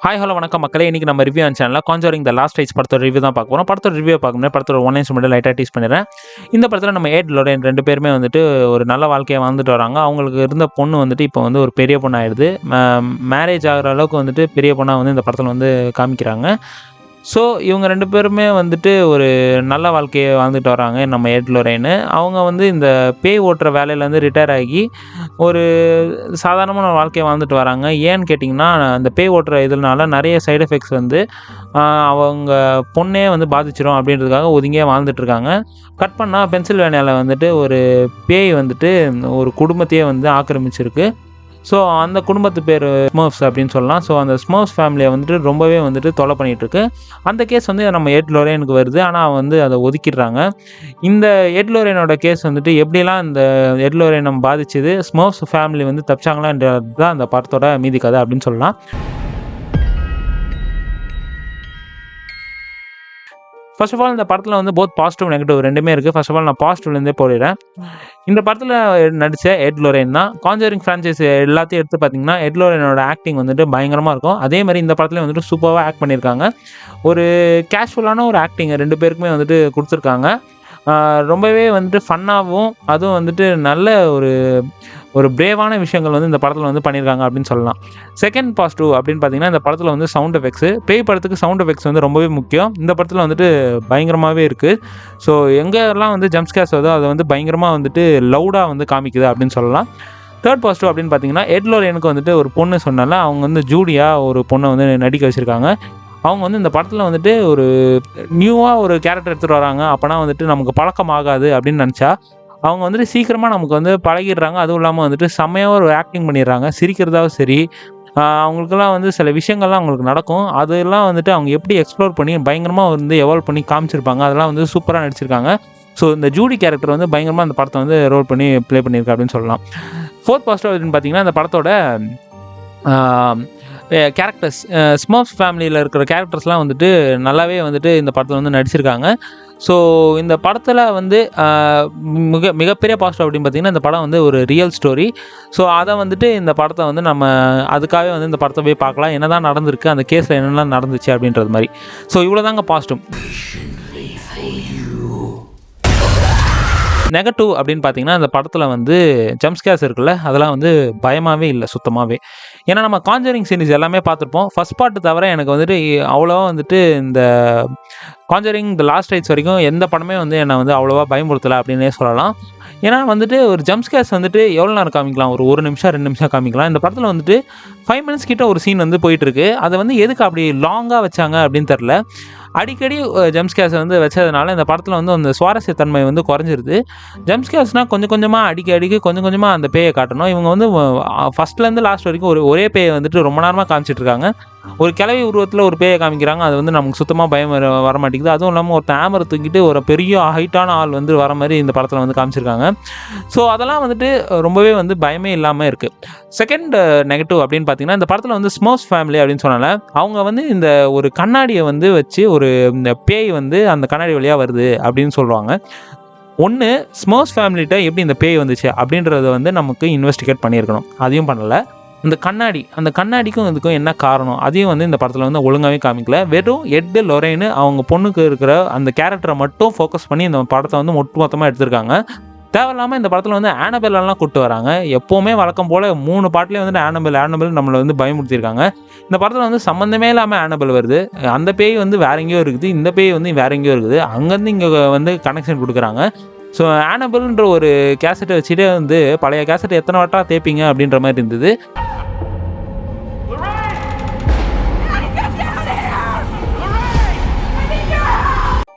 Hi hello வணக்கம் மக்களே. இன்றைக்கி நம்ம ரிவ்யூ சேனலில் கான்ஜரிங் த லாஸ்ட் ரைட்ஸ் படத்தோட ரிவ்யூ தான் பார்க்க போகிறோம். படத்தோட ரிவ்யூ பார்க்கணும். படத்தோட ஒன் நிமிஷம் மட்டும் லைட்டாக டீஸ் பண்ணிடுறேன். இந்த படத்தில் நம்ம எட் லோரன் ரெண்டு பேருமே வந்துட்டு ஒரு நல்ல வாழ்க்கையை வாழ்ந்துட்டு வராங்க. அவங்களுக்கு இருந்த பொண்ணு வந்துட்டு இப்போ வந்து ஒரு பெரிய பொண்ணு ஆகிடுது. மேரேஜ் ஆகிற அளவுக்கு வந்துட்டு பெரிய பொண்ணாக வந்து இந்த படத்தில் வந்து காமிக்கிறாங்க. ஸோ இவங்க ரெண்டு பேருமே வந்துட்டு ஒரு நல்ல வாழ்க்கையை வாழ்ந்துட்டு வராங்க. நம்ம எட் லோரேன்னு அவங்க வந்து இந்த பேய் ஓட்டுற வேலையிலேருந்து ரிட்டையர் ஆகி ஒரு சாதாரணமான வாழ்க்கையை வாழ்ந்துட்டு வராங்க. ஏன்னு கேட்டிங்கன்னா, அந்த பேய் ஓட்டுற இதனால நிறைய சைடு எஃபெக்ட்ஸ் வந்து அவங்க பொண்ணே வந்து பாதிச்சிடும் அப்படின்றதுக்காக ஒதுங்கியே வாழ்ந்துட்டுருக்காங்க. கட் பண்ணால் பென்சில்வேனியாவில் வந்துட்டு ஒரு பேய் வந்துட்டு ஒரு குடும்பத்தையே வந்து ஆக்கிரமிச்சிருக்கு. ஸோ அந்த குடும்பத்து பேர் ஸ்மர்ஃப்ஸ் அப்படின்னு சொல்லலாம். ஸோ அந்த ஸ்மர்ஃப்ஸ் ஃபேமிலியை வந்துட்டு ரொம்பவே வந்துட்டு தொலை பண்ணிகிட்ருக்கு. அந்த கேஸ் வந்து நம்ம எட் லோரேனுக்கு வருது. ஆனால் வந்து அதை ஒதுக்கிடுறாங்க. இந்த எட் லோரேனோட கேஸ் வந்துட்டு எப்படிலாம் இந்த எட் லோரேனை பாதிச்சுது, ஸ்மர்ஃப்ஸ் ஃபேமிலி வந்து தப்பிச்சாங்களான்றது தான் அந்த படத்தோட மீதி கதை அப்படின்னு சொல்லலாம். ஃபர்ஸ்ட் ஆஃப் ஆல் இந்த படத்தில் வந்து போத் பாசிட்டிவ் நெகட்டிவ் ரெண்டுமே இருக்குது. ஃபர்ஸ்ட் ஆஃப் ஆல் நான் பாசிட்டிவ்லேருந்தே போயிடுறேன். இந்த படத்தில் நடித்த எட் லோரேன் தான். கான்ஜரிங் ஃப்ரான்ச்சைஸ் எல்லாத்தையும் எடுத்து பார்த்தீங்கன்னா எட் லோரேனோட ஆக்டிங் வந்துட்டு பயங்கரமாக இருக்கும். அதே மாதிரி இந்த படத்துலேயும் வந்துட்டு சூப்பராக ஆக்ட் பண்ணியிருக்காங்க. ஒரு கேஷுவலான ஒரு ஆக்டிங் ரெண்டு பேருக்குமே வந்துட்டு கொடுத்துருக்காங்க. ரொம்பவே வந்துட்டு ஃபன்னாகவும் அதுவும் வந்துட்டு நல்ல ஒரு பிரேவான விஷயங்கள் வந்து இந்த படத்தில் வந்து பண்ணியிருக்காங்க அப்படின்னு சொல்லலாம். செகண்ட் பாசிட்டிவ் அப்படின்னு பார்த்தீங்கன்னா, இந்த படத்தில் வந்து சவுண்ட் எஃபெக்ட்ஸு, பேய் படத்துக்கு சவுண்ட் எஃபெக்ட்ஸ் வந்து ரொம்பவே முக்கியம். இந்த படத்தில் வந்துட்டு பயங்கரமாகவே இருக்குது. ஸோ எங்கெல்லாம் வந்து ஜம்ப் ஸ்கேர்ஸ் வருதோ அதை வந்து பயங்கரமாக வந்துட்டு லவுடாக வந்து காமிக்குது அப்படின்னு சொல்லலாம். தேர்ட் பாசிட்டிவ் அப்படின்னு பார்த்தீங்கன்னா, எட் லோரேனுக்கு வந்துட்டு ஒரு பொண்ணு சொன்னால அவங்க வந்து ஜூடியா ஒரு பொண்ணை வந்து நடிக்க வச்சுருக்காங்க. அவங்க வந்து இந்த படத்தில் வந்துட்டு ஒரு நியூவாக ஒரு கேரக்டர் எடுத்துகிட்டு வராங்க. அப்போனா வந்துட்டு நமக்கு பழக்கம் ஆகாது அப்படின்னு நினச்சா அவங்க வந்துட்டு சீக்கிரமாக நமக்கு வந்து பழகிடுறாங்க. அதுவும் இல்லாமல் வந்துட்டு செம்மையாக ஒரு ஆக்டிங் பண்ணிடுறாங்க. சிரிக்கிறதாவும் சரி, அவங்களுக்கெல்லாம் வந்து சில விஷயங்கள்லாம் அவங்களுக்கு நடக்கும். அதெல்லாம் வந்துட்டு அவங்க எப்படி எக்ஸ்ப்ளோர் பண்ணி பயங்கரமாக வந்து எவால்வ் பண்ணி காமிச்சிருப்பாங்க. அதெல்லாம் வந்து சூப்பராக நடிச்சிருக்காங்க. ஸோ இந்த ஜூடி கேரக்டர் வந்து பயங்கரமாக அந்த படத்தை வந்து ரோல் பண்ணி ப்ளே பண்ணியிருக்கா அப்படின்னு சொல்லலாம். ஃபோர்த் பாசிட்டிவ் அப்படின்னு பார்த்தீங்கன்னா, இந்த படத்தோட கேரக்டர்ஸ் ஸ்மர்ஃப்ஸ் ஃபேமிலியில் இருக்கிற கேரக்டர்ஸ்லாம் வந்துட்டு நல்லாவே வந்துட்டு இந்த படத்தில் வந்து நடிச்சிருக்காங்க. ஸோ இந்த படத்தில் வந்து மிகப்பெரிய பாசிட்டிவ் அப்படின்னு பார்த்தீங்கன்னா, இந்த படம் வந்து ஒரு ரியல் ஸ்டோரி. ஸோ அதை வந்துட்டு இந்த படத்தை வந்து நம்ம அதுக்காகவே வந்து இந்த படத்தை போய் பார்க்கலாம். என்ன தான் நடந்திருக்கு, அந்த கேஸில் என்னெல்லாம் நடந்துச்சு அப்படின்றது மாதிரி. ஸோ இவ்வளோ தாங்க பாசிட்டிவ். நெகட்டிவ் அப்படின்னு பார்த்தீங்கன்னா, இந்த படத்தில் வந்து ஜம்ப் ஸ்கேர்ஸ் இருக்குல்ல, அதெல்லாம் வந்து பயமாகவே இல்லை சுத்தமாகவே. ஏன்னா நம்ம கான்ஜரிங் சீரிஸ் எல்லாமே பார்த்துருப்போம். ஃபஸ்ட் பார்ட்டு தவிர எனக்கு வந்துட்டு அவ்வளோவா வந்துட்டு இந்த கான்ஜரிங் த லாஸ்ட் ரைட்ஸ் வரைக்கும் எந்த படமே வந்து என்னை வந்து அவ்வளோவா பயமுறுத்தலை அப்படின்னே சொல்லலாம். ஏன்னா வந்துட்டு ஒரு ஜம்ப் ஸ்கேர்ஸ் வந்துட்டு எவ்வளோ நேரம் காமிக்கலாம், ஒரு நிமிஷம் 2 நிமிஷம் காமிக்கலாம். இந்த படத்தில் வந்துட்டு 5 மினிட்ஸ் கிட்ட ஒரு சீன் வந்து போயிட்டுருக்கு. அதை வந்து எதுக்கு அப்படி லாங்காக வச்சாங்க அப்படின்னு தெரில. அடிக்கடி ஜம்ப் ஸ்கேர்ஸை வந்து வச்சதுனால இந்த படத்தில் வந்து அந்த சுவாரஸ்யத்தன்மை வந்து குறைஞ்சிருது. ஜம்ப் ஸ்கேர்ஸ்னால் கொஞ்சம் கொஞ்சமாக அடிக்க கொஞ்சம் கொஞ்சமாக அந்த பேயை காட்டணும். இவங்க வந்து ஃபஸ்ட்லேருந்து லாஸ்ட் வரைக்கும் ஒரே பேயை வந்துட்டு ரொம்ப நேரமாக காமிச்சிட்ருக்காங்க. ஒரு கிளவி உருவத்தில் ஒரு பேயை காமிக்கிறாங்க. அது வந்து நமக்கு சுத்தமாக பயம் வர மாட்டேங்குது. அதுவும் இல்லாமல் ஒரு ஹேமரை தூக்கிட்டு ஒரு பெரிய ஹைட்டான ஆள் வந்து வர மாதிரி இந்த படத்தில் வந்து காமிச்சிருக்காங்க. ஸோ அதெல்லாம் வந்துட்டு ரொம்பவே வந்து பயமே இல்லாமல் இருக்குது. செகண்ட் நெகட்டிவ் அப்படின்னு பார்த்தீங்கன்னா, இந்த படத்தில் வந்து ஸ்மர்ஃப்ஸ் ஃபேமிலி அப்படின்னு சொன்னால அவங்க வந்து இந்த ஒரு கண்ணாடியை வந்து வச்சு இந்த பேய் வந்து அந்த கண்ணாடி வழியாக வருது அப்படின்னு சொல்லுவாங்க. ஒன்று ஸ்மர்ஃப்ஸ் ஃபேமிலிகிட்ட எப்படி இந்த பேய் வந்துச்சு அப்படின்றத வந்து நமக்கு இன்வெஸ்டிகேட் பண்ணியிருக்கணும். அதையும் பண்ணலை. அந்த கண்ணாடிக்கும் இதுக்கும் என்ன காரணம் அதையும் வந்து இந்த படத்தில் வந்து ஒழுங்காகவே காமிக்கல. வெறும் எட் லோரேனு அவங்க பொண்ணுக்கு இருக்கிற அந்த கேரக்டரை மட்டும் ஃபோக்கஸ் பண்ணி இந்த படத்தை வந்து மொத்தமாக எடுத்திருக்காங்க. தேவையில்லாமல் இந்த படத்தில் வந்து ஆனபெல்லாம் கூப்பிட்டு வராங்க. எப்போவுமே வழக்கம் போல் 3 பாட்டிலே வந்துட்டு ஆனபெல் நம்மளை வந்து பயமுறுத்திருக்காங்க. இந்த படத்தில் வந்து சம்மந்தமே இல்லாமல் ஆனபெல் வருது. அந்த பேய் வந்து வேற எங்கேயோ இருக்குது, இந்த பேய் வந்து வேற எங்கேயோ இருக்குது. அங்கேருந்து இங்கே வந்து கனெக்ஷன் கொடுக்குறாங்க. ஸோ ஆனபெல்ன்ற ஒரு கேசட்டை வச்சுட்டே வந்து பழைய கேசட்டை எத்தனை வட்டா தேய்ப்பீங்க அப்படின்ற மாதிரி இருந்தது.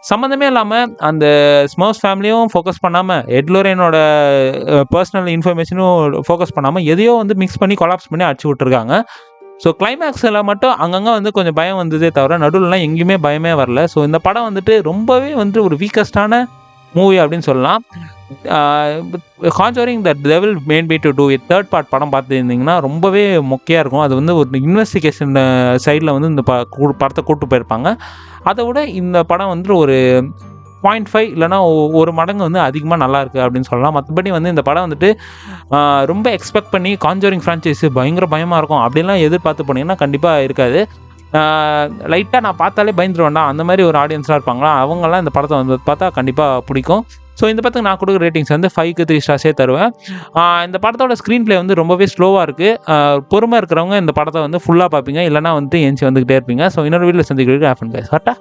சம்மந்தமே இல்லாமல் அந்த ஸ்மர்ஃப்ஸ் ஃபேமிலியும் ஃபோக்கஸ் பண்ணாமல் எட் லோரேனோட பர்சனல் இன்ஃபர்மேஷனும் ஃபோக்கஸ் பண்ணாமல் எதையோ வந்து மிக்ஸ் பண்ணி கொலாப்ஸ் பண்ணி அடிச்சு விட்ருக்காங்க. ஸோ கிளைமேக்ஸில் மட்டும் அங்கங்கே வந்து கொஞ்சம் பயம் வந்ததே தவிர நடுவில்லாம் எங்கேயுமே பயமே வரல. ஸோ இந்த படம் வந்துட்டு ரொம்பவே வந்து ஒரு வீக்கஸ்டான மூவி அப்படின்னு சொல்லலாம். Conjuring the devil made me to do it third part படம் பார்த்துருந்தீங்கன்னா ரொம்பவே மொக்கையாக இருக்கும். அது வந்து ஒரு இன்வெஸ்டிகேஷன் சைடில் வந்து இந்த படத்தை கூப்பிட்டு போயிருப்பாங்க. அதை விட இந்த படம் வந்து ஒரு 0.5 இல்லைனா ஒரு மடங்கு வந்து அதிகமாக நல்லாயிருக்கு அப்படின்னு சொல்லலாம். மற்றபடி வந்து இந்த படம் வந்துட்டு ரொம்ப எக்ஸ்பெக்ட் பண்ணி கான்ஜரிங் ஃப்ரான்ச்சைஸு பயங்கர பயமாக இருக்கும் அப்படின்லாம் எதிர்பார்த்து போனீங்கன்னா கண்டிப்பாக இருக்காது. லைட்டாக நான் பார்த்தாலே பயந்துருவேன்டா அந்த மாதிரி ஒரு ஆடியன்ஸ்லாம் இருப்பாங்களா, அவங்கெல்லாம் இந்த படத்தை வந்து பார்த்தா கண்டிப்பாக பிடிக்கும். ஸோ இந்த படத்துக்கு நான் கொடுக்குற ரேட்டிங்ஸ் வந்து 5க்கு 3 ஸ்டார்ஸே தருவேன். இந்த படத்தோட ஸ்க்ரீன் ப்ளே வந்து ரொம்பவே ஸ்லோவாக இருக்குது. பொறுமை இருக்கிறவங்க இந்த படத்தை வந்து ஃபுல்லாக பார்ப்பீங்க, இல்லைனா வந்துட்டு ஏஞ்சி வந்துக்கிட்டே இருப்பீங்க. ஸோ இன்னொரு வீடியோவில் சந்திக்கிறதுக்கு ஹேப்பன் கைஸ். கரெக்டாக.